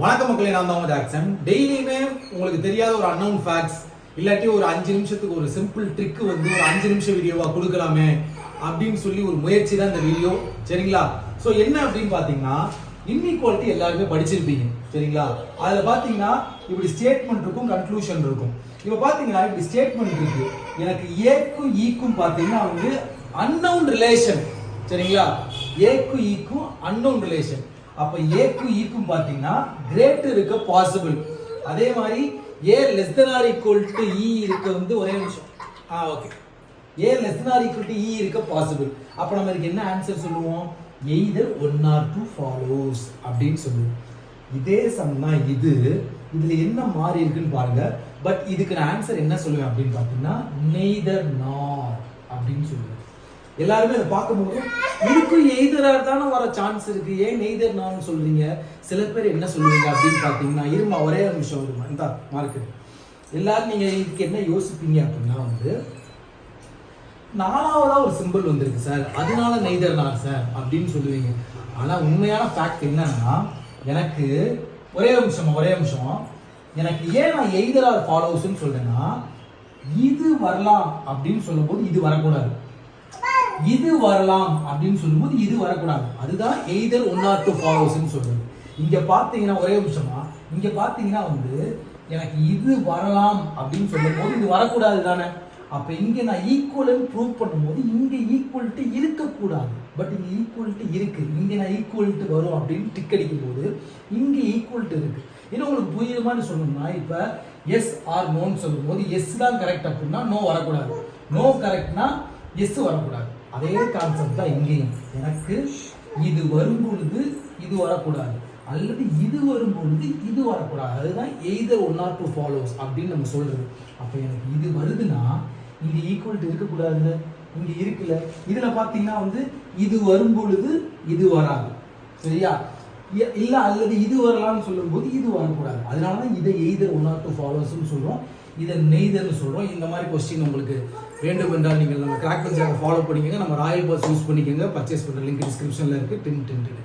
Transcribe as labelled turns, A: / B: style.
A: வணக்க மக்களே, நான் தான் ஜாக்சன். டெய்லியுமே உங்களுக்கு தெரியாத ஒரு அன்னவுன் ஃபேக்ட்ஸ் இல்லாட்டி ஒரு 5 நிமிஷத்துக்கு ஒரு சிம்பிள் ட்ரிக் வந்து ஒரு 5 நிமிஷம் வீடியோவா கொடுக்கலாமே அப்படின்னு சொல்லி ஒரு முயற்சி தான் இந்த வீடியோ. சரிங்களா? ஸோ என்ன அப்படின்னு பார்த்தீங்கன்னா, இன்இக்வாலிட்டி எல்லாருமே படிச்சிருப்பீங்க. சரிங்களா? அதில் பார்த்தீங்கன்னா இப்படி ஸ்டேட்மெண்ட் இருக்கும், கன்க்ளூஷன் இருக்கும். இப்போ பார்த்தீங்கன்னா இப்படி ஸ்டேட்மெண்ட் இருக்கு, எனக்கு ஏக்கும் ஈக்கும் பார்த்தீங்கன்னா வந்து அன்னவுன் ரிலேஷன். சரிங்களா? ஏக்கும் ஈக்கும் அன்னவுன் ரிலேஷன். அப்ப ஏக்கும் ஈக்கும் பாத்தீங்கன்னா கிரேட்டர் இருக்க பாசிபிள். அதே மாதிரி A less than or equal to E இருக்க வந்து ஒரே நிமிஷம். Okay, A less than or equal to E இருக்க பாசிபிள். அப்ப நம்ம இதுக்கு என்ன ஆன்சர் சொல்லுவோம்? எய்தர் 1 or 2 ஃபாலோஸ் அப்படின்னு சொல்லுவோம். இதே சம் தான் இது. இதுல என்ன மாறி இருக்குன்னு பாருங்க. பட் இதுக்கு நான் ஆன்சர் என்ன சொல்லுவேன் அப்படின்னு பாத்தீங்கன்னா நெய்தர் நார் அப்படின்னு சொல்லுவேன். எல்லாருமே அதை பார்க்கும்போது இதுக்கும் எய்தரா தானே வர சான்ஸ் இருக்கு, ஏன் நெய்தர் நான் சொல்றீங்க? சில பேர் என்ன சொல்லுவீங்க அப்படின்னு பார்த்தீங்கன்னா, இருமா ஒரே நிமிஷம் வருமா இந்த மார்க்கு. எல்லாரும் நீங்க இதுக்கு என்ன யோசிப்பீங்க அப்படின்னா வந்து 4வதா ஒரு சிம்பிள் வந்திருக்கு சார், அதனால நெய்தர் நான் சார் அப்படின்னு சொல்லுவீங்க. ஆனா உண்மையான ஃபேக்ட் என்னன்னா, எனக்கு ஒரே நிமிஷம் எனக்கு ஏன் நான் எய்தர் ஆர் ஃபாலோஸ்ன்னு சொல்றேன்னா, இது வரலாம் அப்படின்னு சொல்லும்போது இது வரக்கூடாது, இது வரலாம் அப்படின்னு சொல்லும்போது இது வரக்கூடாது. அதுதான் எய்தர் 1 or 2 ஃபாலோஸ்ன்னு சொல்றது. இங்க பாத்தீங்கன்னா ஒரே நிமிஷமா, இங்க பாத்தீங்கன்னா வந்து எனக்கு இது வரலாம் அப்படின்னு சொல்லும் போது இது வரக்கூடாது தானே. அப்ப இங்க நான் ஈக்குவல் ப்ரூவ் பண்ணும்போது இங்க ஈக்குவல்ட்டு இருக்கக்கூடாது, பட் இங்க ஈக்குவல்ட்டு இருக்கு. இங்க நான் ஈக்குவல்ட்டு வரும் அப்படின்னு டிக் அடிக்கும் போது இங்க ஈக்குவல்ட்டு இருக்கு. இன்னும் உங்களுக்கு புரியுற மாதிரி சொல்லணும்னா, இப்ப எஸ் ஆர் நோன்னு சொல்லும் போது எஸ் தான் கரெக்ட் அப்படின்னா நோ வரக்கூடாது, நோ கரெக்ட்னா எஸ் வரக்கூடாது. அதே கான்செப்ட் தான் இங்கேயும். எனக்கு இது வரும் பொழுது இது வரக்கூடாது, அல்லது இது வரும் பொழுது இது வரக்கூடாது. அதுதான் எய்தர் 1 or 2 ஃபாலோஸ் அப்படின்னு நம்ம சொல்றது. அப்போ எனக்கு இது வருதுன்னா இங்க ஈக்குவல்ட்டு இருக்கக்கூடாதுல்ல, இங்க இருக்குல்ல. இதுல பாத்தீங்கன்னா வந்து இது வரும் பொழுது இது வராது, சரியா? இல்ல அல்லது இது வரலாம்னு சொல்லும் போது இது வரக்கூடாது. அதனாலதான் இதை எய்தர் 1 or 2 ஃபாலோஸ்ன்னு சொல்றோம், இதை நெய்தர்னு சொல்றோம். இந்த மாதிரி கொஸ்டின் உங்களுக்கு வேண்டும் என்றால் நீங்கள் நம்ம கிராக் சேனலை ஃபாலோ பண்ணிக்கோங்க. நம்ம ராயல் பாஸ் யூஸ் பண்ணிக்கோங்க. பர்ச்சேஸ் பண்ணுற லிங்க் டிஸ்கிரிப்ஷனில் இருக்குது.